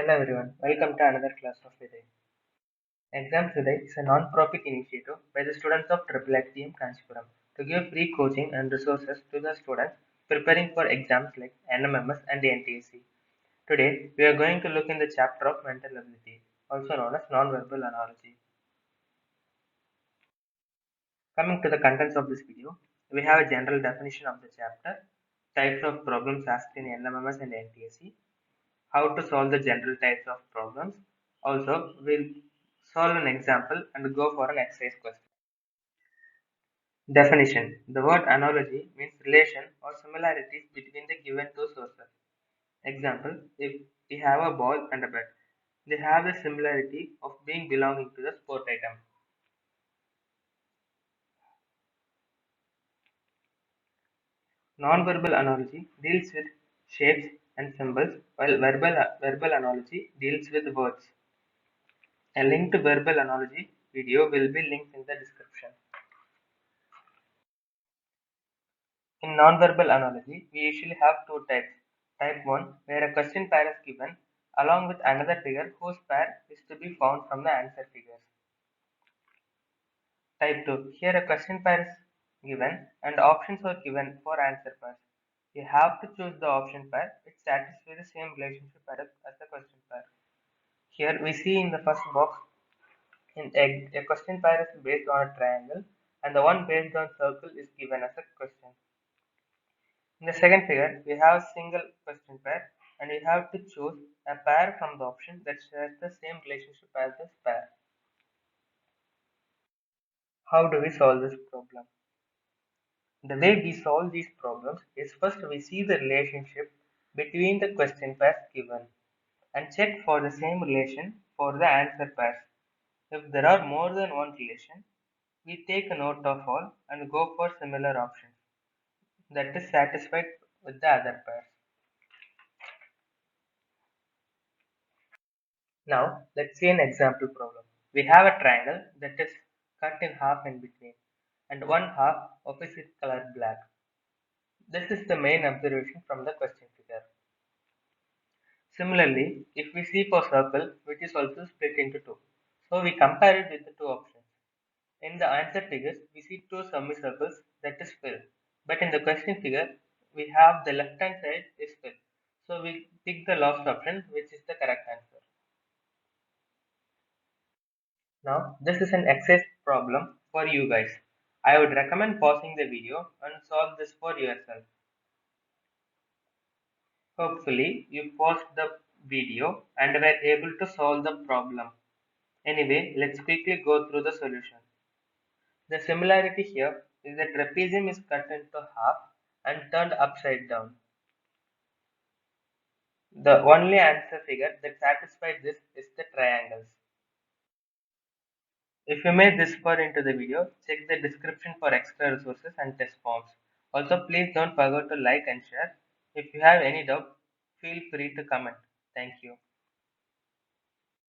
Hello everyone, welcome to another class of Vidhai. Exams Vidhai is a non-profit initiative by the students of IIITDM Kancheepuram to give free coaching and resources to the students preparing for exams like NMMS and NTSE. Today, we are going to look in the chapter of mental ability, also known as non-verbal analogy. Coming to the contents of this video, we have a general definition of the chapter, types of problems asked in NMMS and NTSE, how to solve the general types of problems. Also, we'll solve an example and go for an exercise question. Definition. The word analogy means relation or similarities between the given two sources. Example, if we have a ball and a bat, they have the similarity of being belonging to the sport item. Non-verbal analogy deals with shapes and symbols, while verbal analogy deals with words. A link to verbal analogy video will be linked in the description. In nonverbal analogy, we usually have two types. Type 1, where a question pair is given along with another figure whose pair is to be found from the answer figures. Type 2, here a question pair is given and options are given for answer pairs. You have to choose the option pair which satisfies the same relationship as the question pair. Here we see in the first box, a question pair is based on a triangle and the one based on circle is given as a question. In the second figure, we have a single question pair and we have to choose a pair from the option that shares the same relationship as this pair. How do we solve this problem? The way we solve these problems is first we see the relationship between the question pairs given and check for the same relation for the answer pairs. If there are more than one relation, we take a note of all and go for similar options that is satisfied with the other pairs. Now, let's see an example problem. We have a triangle that is cut in half in between, and one half of it is colored black. This is the main observation from the question figure. Similarly, if we see for circle, which is also split into two, so we compare it with the two options. In the answer figures, we see two semicircles that is filled, but in the question figure, we have the left hand side is filled. So we pick the last option, which is the correct answer. Now, this is an exercise problem for you guys. I would recommend pausing the video and solve this for yourself. Hopefully, you paused the video and were able to solve the problem. Anyway, let's quickly go through the solution. The similarity here is that trapezium is cut into half and turned upside down. The only answer figure that satisfies this is the triangles. If you made this far into the video, check the description for extra resources and test forms. Also, please don't forget to like and share. If you have any doubt, feel free to comment. Thank you.